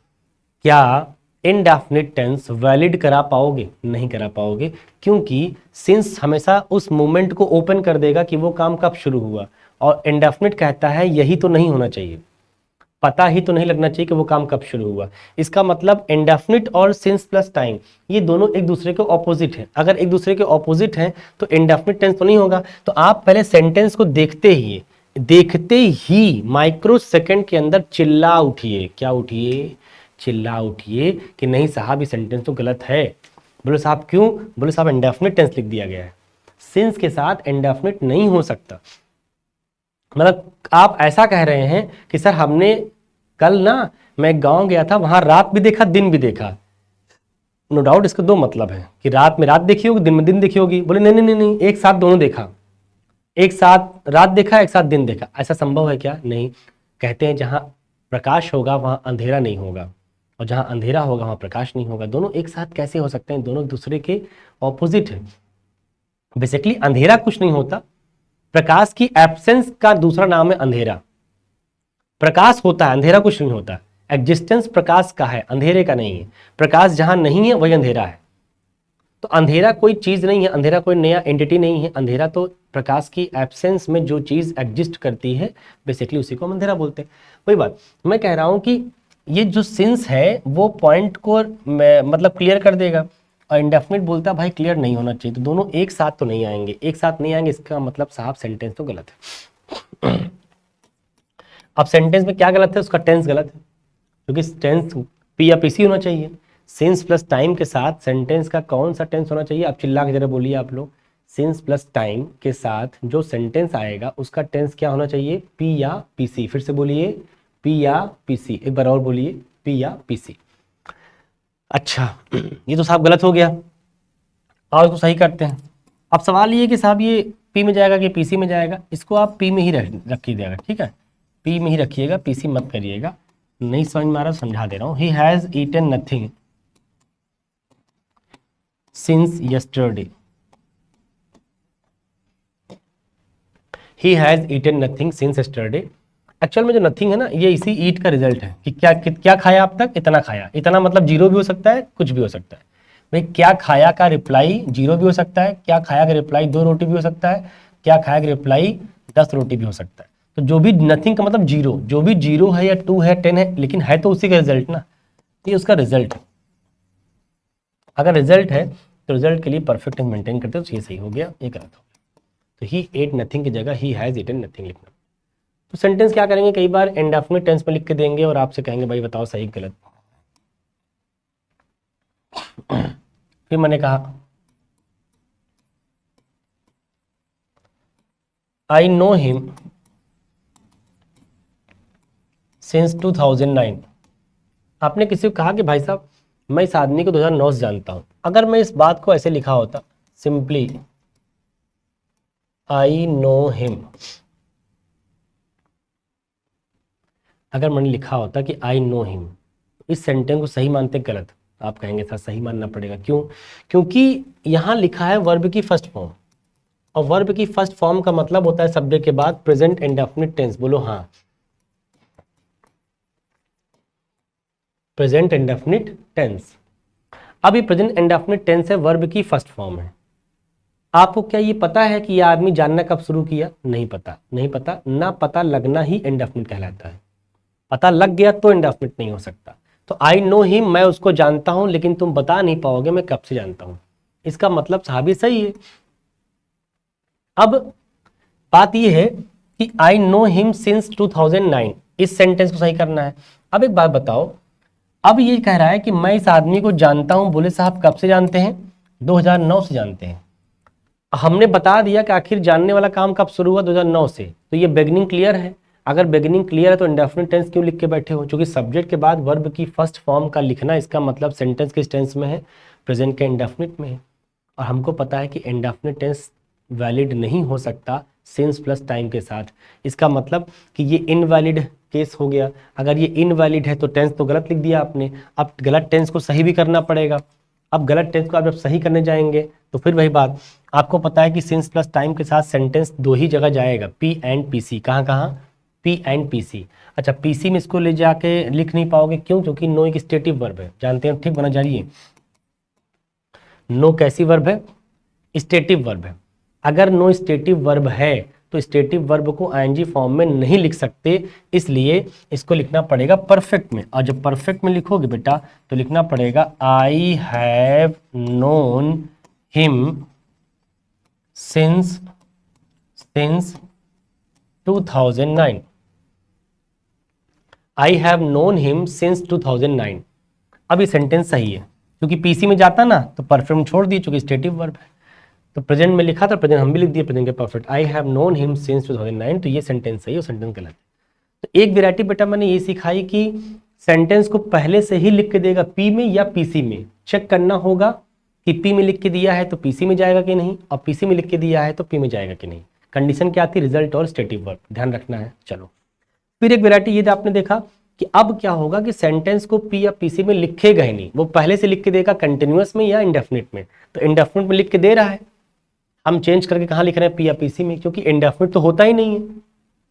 क्या इनडेफिनिट टेंस वैलिड करा पाओगे? नहीं करा पाओगे, क्योंकि सिंस हमेशा उस मोमेंट को ओपन कर देगा कि वो काम कब शुरू हुआ, और इनडेफिनिट कहता है यही तो नहीं होना चाहिए, पता ही तो नहीं लगना चाहिए कि वो काम कब शुरू हुआ। इसका मतलब इंडेफिनिट और सिंस प्लस टाइम ये दोनों एक दूसरे के ऑपोजिट हैं। अगर एक दूसरे के ऑपोजिट हैं तो इंडेफिनिट टेंस तो नहीं होगा। तो आप पहले सेंटेंस को देखते ही माइक्रो सेकंड के अंदर चिल्ला उठिए। क्या उठिए? चिल्ला उठिए कि नहीं साहब ये सेंटेंस तो गलत है। बोले साहब क्यों? बोले साहब इंडेफिनिट टेंस लिख दिया गया है, सिंस के साथ इंडेफिनिट नहीं हो सकता। मतलब आप ऐसा कह रहे हैं कि सर हमने कल ना, मैं गांव गया था, वहां रात भी देखा दिन भी देखा। नो डाउट इसके 2 मतलब है कि रात में रात देखी होगी दिन में दिन देखी होगी। बोले नहीं नहीं नहीं नहीं, एक साथ दोनों देखा, एक साथ रात देखा एक साथ दिन देखा। ऐसा संभव है क्या? नहीं। कहते हैं जहां प्रकाश होगा वहां अंधेरा नहीं होगा, और जहां अंधेरा होगा वहां प्रकाश नहीं होगा। दोनों एक साथ कैसे हो सकते हैं? दोनों दूसरे के ऑपोजिट है। बेसिकली अंधेरा कुछ नहीं होता, प्रकाश की एब्सेंस का दूसरा नाम है अंधेरा। प्रकाश होता है, अंधेरा कुछ नहीं होता। एग्जिस्टेंस प्रकाश का है, अंधेरे का नहीं है। प्रकाश जहां नहीं है वही अंधेरा है। तो अंधेरा कोई चीज नहीं है, अंधेरा कोई नया एंटिटी नहीं है। अंधेरा तो प्रकाश की एब्सेंस में जो चीज एग्जिस्ट करती है बेसिकली उसी को हम अंधेरा बोलते हैं। वही बात मैं कह रहा हूं कि ये जो सिंस है वो पॉइंट को मतलब क्लियर कर देगा, और इंडेफिनिट बोलता है भाई क्लियर नहीं होना चाहिए। तो दोनों एक साथ तो नहीं आएंगे, एक साथ नहीं आएंगे इसका मतलब साहब सेंटेंस तो गलत है। अब सेंटेंस में क्या गलत है? उसका टेंस गलत है, क्योंकि टेंस पी या पीसी होना चाहिए। सिंस प्लस टाइम के साथ सेंटेंस का कौन सा टेंस होना चाहिए? आप चिल्ला के जरा बोलिए आप लोग। सिंस प्लस टाइम के साथ जो सेंटेंस आएगा उसका टेंस क्या होना चाहिए? पी या पीसी। फिर से बोलिए, पी या पीसी। एक बार और बोलिए, पी या पीसी। अच्छा, ये तो साहब गलत हो गया, और इसको सही करते हैं। अब सवाल ये कि साहब ये पी में जाएगा कि पीसी में जाएगा? इसको आप पी में ही रखिएगा, ठीक है, पी में ही रखिएगा, पीसी मत करिएगा। नहीं समझ में आ रहा समझा दे रहा हूँ। He has eaten nothing since yesterday. He has eaten nothing since yesterday. Actual में जो नथिंग है ना ये इसी ईट का रिजल्ट है कि क्या खाया अब तक? इतना खाया। इतना मतलब 0 भी हो सकता है, कुछ भी हो सकता है। भाई क्या खाया का रिप्लाई 0 भी हो सकता है, क्या खाया का रिप्लाई 2 रोटी भी हो सकता है, क्या खाया का रिप्लाई 10 रोटी भी हो सकता है। तो जो भी नथिंग का मतलब 0, जो भी 0 है या 2 है 10 है, लेकिन है तो उसी का रिजल्ट ना, ये उसका रिजल्ट है। अगर रिजल्ट है तो रिजल्ट के लिए परफेक्ट मेंटेन करते तो ये सही हो गया, ये गलत हो गया। तो ही एट नथिंग की जगह ही हैज ईटन नथिंग लिखना। तो सेंटेंस क्या करेंगे, कई बार इंडेफिनिट टेंस में लिख के देंगे और आपसे कहेंगे भाई बताओ सही गलत। फिर मैंने कहा आई नो हिम सिंस 2009। आपने किसी को कहा कि भाई साहब मैं इस आदमी को 2009 से जानता हूं। अगर मैं इस बात को ऐसे लिखा होता, सिंपली आई नो हिम, अगर मैंने लिखा होता कि आई नो हिम, इस सेंटेंस को सही मानते गलत? आप कहेंगे सर सही मानना पड़ेगा, क्यों? क्योंकि यहां लिखा है वर्ब की फर्स्ट फॉर्म, और वर्ब की फर्स्ट फॉर्म का मतलब होता है सब्जेक्ट के बाद प्रेजेंट इंडेफिनिट टेंस। बोलो हाँ, प्रेजेंट इंडेफिनिट टेंस। अब ये प्रेजेंट इंडेफिनिट टेंस है, वर्ब की फर्स्ट फॉर्म है। आपको क्या ये पता है कि ये आदमी जानना कब शुरू किया? नहीं पता, नहीं पता ना, पता लगना ही इंडेफिनिट कहलाता है। पता लग गया तो इंडेफिनिट नहीं हो सकता। तो आई नो हिम, मैं उसको जानता हूं, लेकिन तुम बता नहीं पाओगे मैं कब से जानता हूं। इसका मतलब साहब ये सही है। अब बात ये है कि आई नो हिम सिंस 2009, इस सेंटेंस को सही करना है। अब एक बात बताओ, अब ये कह रहा है कि मैं इस आदमी को जानता हूं, बोले साहब कब से जानते हैं? 2009 से जानते हैं। हमने बता दिया कि आखिर जानने वाला काम कब शुरू हुआ? 2009 से। तो ये बिगनिंग क्लियर है। अगर बिगनिंग क्लियर है तो इंडेफिनिट टेंस क्यों लिख के बैठे हो? क्योंकि सब्जेक्ट के बाद वर्ब की फर्स्ट फॉर्म का लिखना, इसका मतलब सेंटेंस किस टेंस में है? प्रेजेंट के इंडेफिनिट में है। और हमको पता है कि इंडेफिनिट टेंस वैलिड नहीं हो सकता सिंस प्लस टाइम के साथ। इसका मतलब कि ये इनवैलिड केस हो गया। अगर ये इनवैलिड है तो टेंस तो गलत लिख दिया आपने। अब गलत टेंस को सही भी करना पड़ेगा। अब गलत टेंस को आप जब सही करने जाएंगे तो फिर वही बात, आपको पता है कि सिंस प्लस टाइम के साथ सेंटेंस दो ही जगह जाएगा, पी एंड पी सी। कहाँ कहाँ? P and P C. अच्छा, पी सी में इसको ले जाके लिख नहीं पाओगे, क्यों? क्योंकि नो एक स्टेटिव वर्ब है, जानते हैं, ठीक बना जाइए। नो कैसी वर्ब है? स्टेटिव वर्ब है। अगर नो स्टेटिव वर्ब है तो स्टेटिव वर्ब को आईएनजी फॉर्म में नहीं लिख सकते, इसलिए इसको लिखना पड़ेगा परफेक्ट में। और जब परफेक्ट में लिखोगे बेटा तो लिखना पड़ेगा I have known him since 2009। I have known him since 2009। अब ये सेंटेंस सही है, क्योंकि पीसी में जाता ना तो परफेक्ट में छोड़ दिए, चूंकि स्टेटिव वर्ब है। तो प्रेजेंट में लिखा था, प्रेजेंट हम भी लिख दिए प्रेजेंट के perfect. I have known him since 2009, तो ये सेंटेंस सही है और सेंटेंस गलत है। तो एक वैरायटी बेटा मैंने ये सिखाई कि सेंटेंस को पहले से ही लिख के देगा पी में या पीसी में। चेक करना होगा कि पी में लिख के दिया है तो पीसी में जाएगा कि नहीं, और पीसी में लिख के दिया है तो पी में जाएगा कि नहीं। कंडीशन क्या आती है? रिजल्ट और स्टेटिव वर्ब, ध्यान रखना है। चलो, फिर एक वैरायटी ये आपने देखा कि अब क्या होगा कि सेंटेंस को पी या पीसी में लिखेगा ही नहीं, वो पहले से लिख के देगा कंटिन्यूअस में या इंडेफिनिट में। तो इंडेफिनिट में लिख के दे रहा है, हम चेंज करके कहाँ लिख रहे हैं? पी या पीसी में, क्योंकि इंडेफिनिट तो होता ही नहीं है,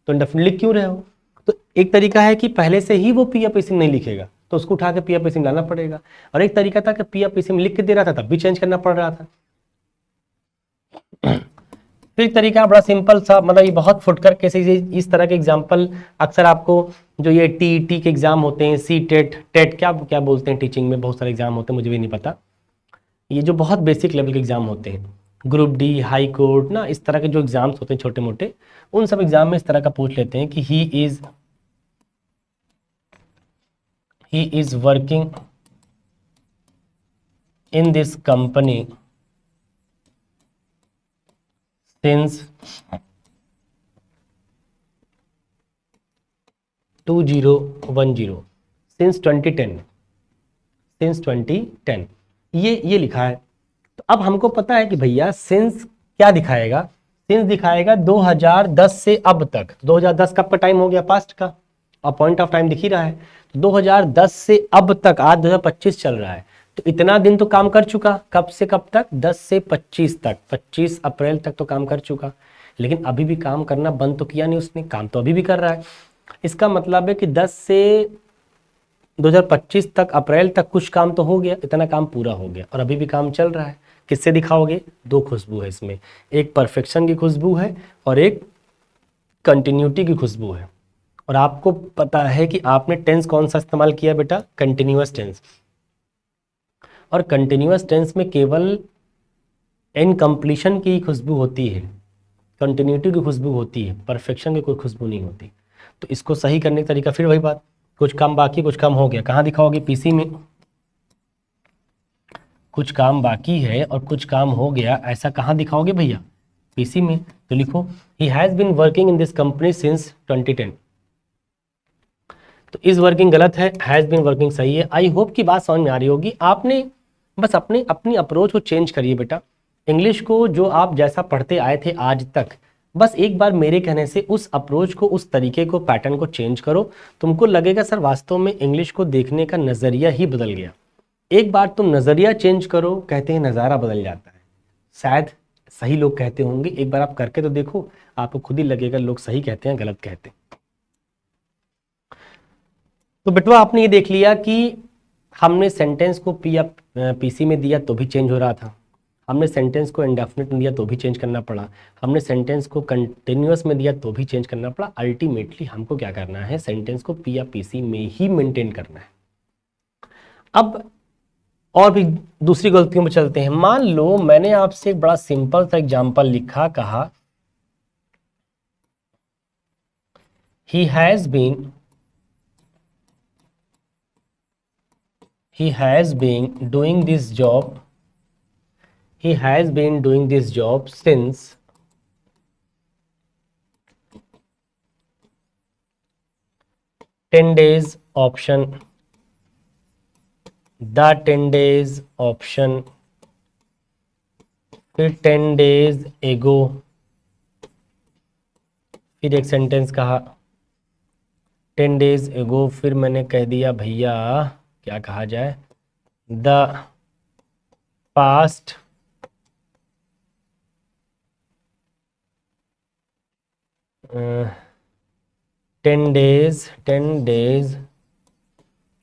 तो इंडेफिनिट लिख क्यों रहे हो? तो एक तरीका है कि पहले से ही वो पी या पीसी में नहीं लिखेगा, तो उसको उठा के पी या पीसी में लाना पड़ेगा। और एक तरीका था कि पी या पीसी में लिख के दे रहा था, तब भी चेंज करना पड़ रहा था। फिर एक तरीका बड़ा सिंपल सा, मतलब ये बहुत फुटकर कैसे, इस तरह के एग्जाम्पल अक्सर आपको जो ये टीईटी के एग्जाम होते हैं, सी टेट, टेट क्या क्या बोलते हैं, टीचिंग में बहुत सारे एग्जाम होते हैं, मुझे भी नहीं पता। ये जो बहुत बेसिक लेवल के एग्जाम होते हैं, ग्रुप डी, हाई कोर्ट ना, इस तरह के जो एग्जाम्स होते हैं छोटे मोटे, उन सब एग्जाम में इस तरह का पूछ लेते हैं कि he is working in this company since 2010, since 2010, ये लिखा है। तो अब हमको पता है कि भैया सिंस क्या दिखाएगा? सिंस दिखाएगा 2010 से अब तक। 2010 कब का टाइम हो गया? पास्ट का, और पॉइंट ऑफ टाइम दिख ही रहा है। तो 2010 से अब तक, आज 2025 चल रहा है, तो इतना दिन तो काम कर चुका। कब से कब तक? 10 से 25 तक, 25 अप्रैल तक तो काम कर चुका। लेकिन अभी भी काम करना बंद तो किया नहीं उसने, काम तो अभी भी कर रहा है। इसका मतलब है कि 10 से 2025 तक, अप्रैल तक कुछ काम तो हो गया, इतना काम पूरा हो गया, और अभी भी काम चल रहा है। किससे दिखाओगे? दो खुशबू है इसमें, एक परफेक्शन की खुशबू है और एक कंटिन्यूटी की खुशबू है। और आपको पता है कि आपने टेंस कौन सा इस्तेमाल किया बेटा? Continuous tense. और कंटिन्यूअस टेंस में केवल इनकम्प्लीशन की खुशबू होती है, कंटिन्यूटी की खुशबू होती है, परफेक्शन की कोई खुशबू नहीं होती। तो इसको सही करने का तरीका फिर वही बात, कुछ काम बाकी, कुछ काम हो गया। कहाँ दिखाओगे? पीसी में। कुछ काम बाकी है और कुछ काम हो गया, ऐसा कहाँ दिखाओगे भैया? पीसी में, तो लिखो he has been working in this company since 2010। तो इज वर्किंग गलत है, हैज़ बीन वर्किंग सही है। आई होप की बात समझ में आ रही होगी। आपने बस अपनी अप्रोच को चेंज करिए बेटा। इंग्लिश को जो आप जैसा पढ़ते आए थे आज तक, बस एक बार मेरे कहने से उस अप्रोच को, उस तरीके को, पैटर्न को चेंज करो। तुमको लगेगा सर वास्तव में इंग्लिश को देखने का नज़रिया ही बदल गया। एक बार तुम नज़रिया चेंज करो, कहते हैं नज़ारा बदल जाता है। शायद सही लोग कहते होंगे, एक बार आप करके तो देखो, आपको खुद ही लगेगा लोग सही कहते हैं गलत कहते हैं। तो बेटवा आपने ये देख लिया कि हमने सेंटेंस को पी या पीसी में दिया तो भी चेंज हो रहा था, हमने सेंटेंस को इंडेफिनिट में दिया तो भी चेंज करना पड़ा, हमने सेंटेंस को कंटिन्यूअस में दिया तो भी चेंज करना पड़ा। अल्टीमेटली हमको क्या करना है, सेंटेंस को पी या पीसी में ही मेंटेन करना है। अब और भी दूसरी गलतियों में चलते हैं। मान लो मैंने आपसे एक बड़ा सिंपल सा एग्जांपल लिखा, कहा he has been doing this job since 10 days option, the 10 days option, फिर 10 days ago, फिर एक सेंटेंस कहा 10 days ago, फिर मैंने कह दिया भैया क्या कहा जाए, द पास्ट टेन डेज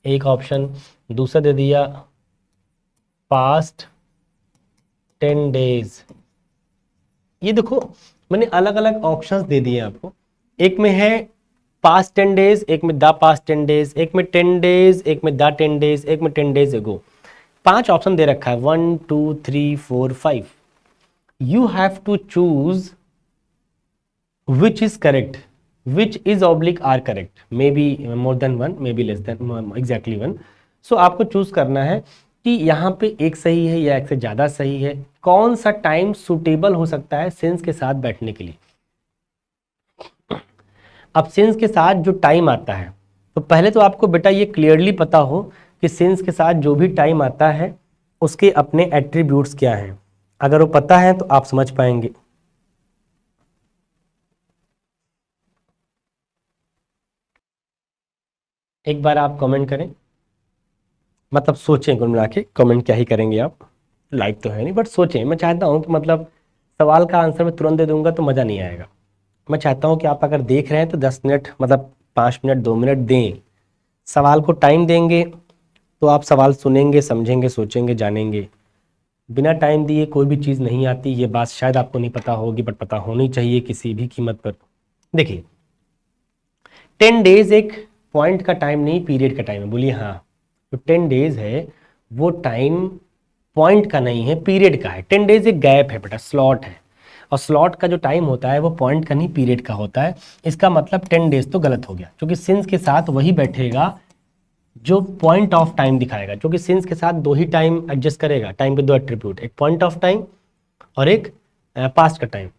एक ऑप्शन, दूसरा दे दिया पास्ट 10 डेज। ये देखो मैंने अलग अलग ऑप्शंस दे दिए आपको। एक में है पास्ट 10 डेज, एक में द पास्ट 10 डेज, एक में 10 डेज, एक में द 10 डेज, एक में 10 डेज एगो। 5 ऑप्शन दे रखा है, 1 2 3 4 5। You have to choose which is correct, which is oblique are correct, maybe more than one, maybe less than exactly one। so आपको चूज करना है कि यहाँ पे एक सही है या एक से ज़्यादा सही है, कौन सा टाइम सुटेबल हो सकता है सिंस के साथ बैठने के लिए। अब सिंस के साथ जो टाइम आता है, तो पहले तो आपको बेटा ये क्लियरली पता हो कि सिंस के साथ जो भी टाइम आता है उसके अपने एट्रीब्यूट्स क्या हैं। अगर वो पता है तो आप समझ पाएंगे। एक बार आप कमेंट करें, मतलब सोचें, कुल मिला के कमेंट क्या ही करेंगे आप, लाइव तो है नहीं, बट सोचें। मैं चाहता हूं कि मतलब सवाल का आंसर मैं तुरंत दे दूंगा तो मज़ा नहीं आएगा। मैं चाहता हूं कि आप अगर देख रहे हैं तो 10 मिनट, मतलब 5 मिनट 2 मिनट दें, सवाल को टाइम देंगे तो आप सवाल सुनेंगे, समझेंगे, सोचेंगे, जानेंगे। बिना टाइम दिए कोई भी चीज़ नहीं आती। ये बात शायद आपको नहीं पता होगी, बट पता होनी चाहिए किसी भी कीमत पर। देखिए 10 डेज एक पॉइंट का टाइम नहीं, पीरियड का टाइम है। बोलिए हाँ, तो 10 डेज है वो टाइम पॉइंट का नहीं है, पीरियड का है। 10 डेज एक गैप है बेटा, स्लॉट है, और स्लॉट का जो टाइम होता है वो पॉइंट का नहीं, पीरियड का होता है। इसका मतलब 10 डेज तो गलत हो गया, क्योंकि सिंस के साथ वही बैठेगा जो पॉइंट ऑफ टाइम दिखाएगा, क्योंकि सिंस के साथ 2 ही टाइम एडजस्ट करेगा। टाइम के 2 एट्रीब्यूट, एक पॉइंट ऑफ टाइम और एक पास्ट का टाइम।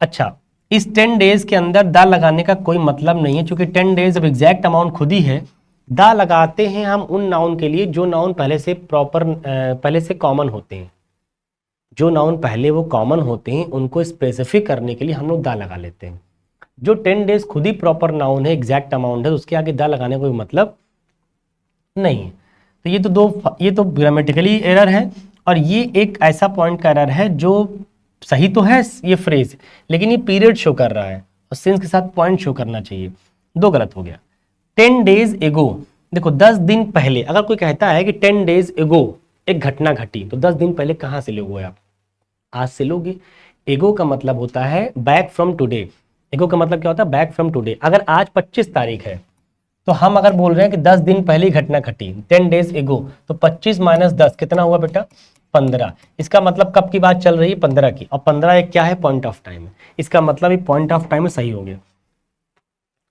अच्छा, इस 10 डेज के अंदर द लगाने का कोई मतलब नहीं है, क्योंकि 10 डेज अब एग्जैक्ट अमाउंट खुद ही है। द लगाते हैं हम उन नाउन के लिए जो नाउन पहले से कॉमन होते हैं। जो नाउन पहले वो कॉमन होते हैं उनको स्पेसिफिक करने के लिए हम लोग द लगा लेते हैं। जो 10 डेज खुद ही प्रॉपर नाउन है, एग्जैक्ट अमाउंट है, उसके आगे द लगाने का कोई मतलब नहीं है। तो ये तो ग्रामेटिकली एरर है, और ये एक ऐसा पॉइंट का एरर है जो सही तो है ये फ्रेज, लेकिन ये पीरियड शो कर रहा है और सिंस के साथ पॉइंट शो करना चाहिए। 2 गलत हो गया। 10 डेज एगो, देखो 10 दिन पहले। अगर कोई कहता है कि 10 डेज एगो एक घटना घटी, तो 10 दिन पहले कहाँ से लोगे आप? आज से लोगे। एगो का मतलब होता है बैक फ्रॉम टुडे। एगो का मतलब क्या होता है? Back from today. अगर आज 25 तारीख है तो हम अगर बोल रहे हैं कि 10 दिन पहले घटना घटी, 10 डेज एगो, तो 25 - 10 कितना हुआ बेटा? 15। इसका मतलब कब की बात चल रही है? 15 की। और 15 एक क्या है? पॉइंट ऑफ टाइम है। इसका मतलब ये पॉइंट ऑफ टाइम में सही हो गया,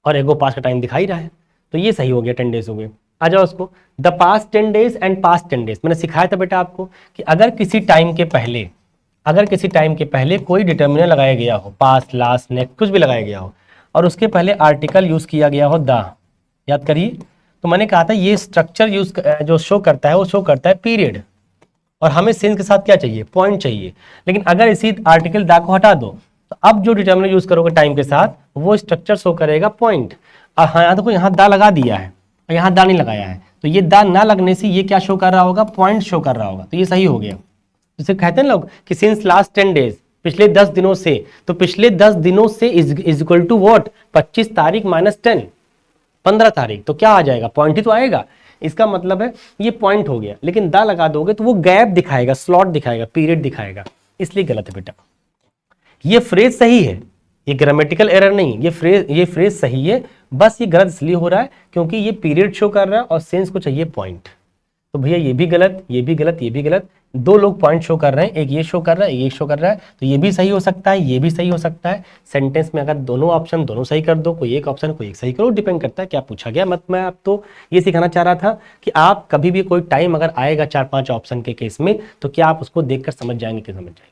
और एगो पास का टाइम दिखा ही रहा है, तो ये सही हो गया। 10 डेज हो गए। आ जाओ उसको, the past 10 days and past 10 days. मैंने सिखाया था बेटा आपको कि अगर किसी टाइम के पहले अगर किसी टाइम के पहले कोई डिटर्मिनर लगाया गया हो, पास्ट, लास्ट, नेक्स्ट, कुछ भी लगाया गया हो, और उसके पहले आर्टिकल यूज किया गया हो द, याद करिए, तो मैंने कहा था ये स्ट्रक्चर यूज जो शो करता है वो शो करता है पीरियड, और हमें सिंस के साथ क्या चाहिए, पॉइंट चाहिए। लेकिन अगर इसी आर्टिकल दा को हटा दो तो अब जो डिटर्मिनर यूज करोगे टाइम के साथ वो स्ट्रक्चर शो करेगा पॉइंट। और हाँ देखो यहाँ दा लगा दिया है और यहाँ दा नहीं लगाया है, तो ये दा ना लगने से ये क्या शो कर रहा होगा, पॉइंट शो कर रहा होगा, तो ये सही हो गया। जैसे कहते हैं लोग कि सिंस लास्ट 10 डेज, पिछले 10 दिनों से, तो पिछले 10 दिनों से इज इक्वल टू व्हाट, 25 तारीख माइनस 10, 15 तारीख, तो क्या आ जाएगा, पॉइंट ही तो आएगा। इसका मतलब है ये पॉइंट हो गया, लेकिन दा लगा दोगे तो वो गैप दिखाएगा, स्लॉट दिखाएगा, पीरियड दिखाएगा, इसलिए गलत है बेटा। ये फ्रेज सही है, ये ग्रामेटिकल एरर नहीं, ये फ्रेज सही है, बस ये गलत इसलिए हो रहा है क्योंकि ये पीरियड शो कर रहा है और सेंस को चाहिए पॉइंट। तो भैया ये भी गलत, ये भी गलत, ये भी गलत, दो लोग पॉइंट शो कर रहे हैं, एक ये शो कर रहा है, ये शो कर रहा है, तो ये भी सही हो सकता है, ये भी सही हो सकता है। सेंटेंस में अगर दोनों ऑप्शन दोनों सही कर दो, कोई एक ऑप्शन कोई एक सही करो, डिपेंड करता है क्या पूछा गया। मत मैं आप तो ये सिखाना चाह रहा था कि आप कभी भी कोई टाइम अगर आएगा 4-5 ऑप्शन के केस में, तो क्या आप उसको देखकर समझ जाएंगे कि समझ जाएंगे।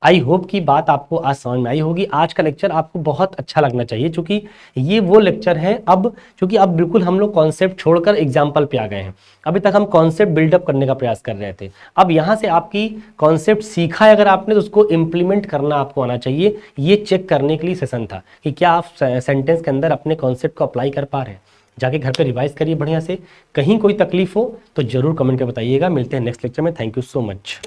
आई होप की बात आपको आज समझ में आई होगी। आज का लेक्चर आपको बहुत अच्छा लगना चाहिए, क्योंकि ये वो लेक्चर है अब, क्योंकि अब बिल्कुल हम लोग कॉन्सेप्ट छोड़कर एग्जाम्पल पे आ गए हैं। अभी तक हम कॉन्सेप्ट बिल्डअप करने का प्रयास कर रहे थे, अब यहाँ से आपकी कॉन्सेप्ट सीखा है अगर आपने, तो उसको इम्प्लीमेंट करना आपको आना चाहिए। ये चेक करने के लिए सेशन था कि क्या आप सेंटेंस के अंदर अपने कॉन्सेप्ट को अप्लाई कर पा रहे हैं। जाके घर पे रिवाइज करिए बढ़िया से। कहीं कोई तकलीफ हो तो जरूर कमेंट कर बताइएगा। मिलते हैं नेक्स्ट लेक्चर में। Thank you so much.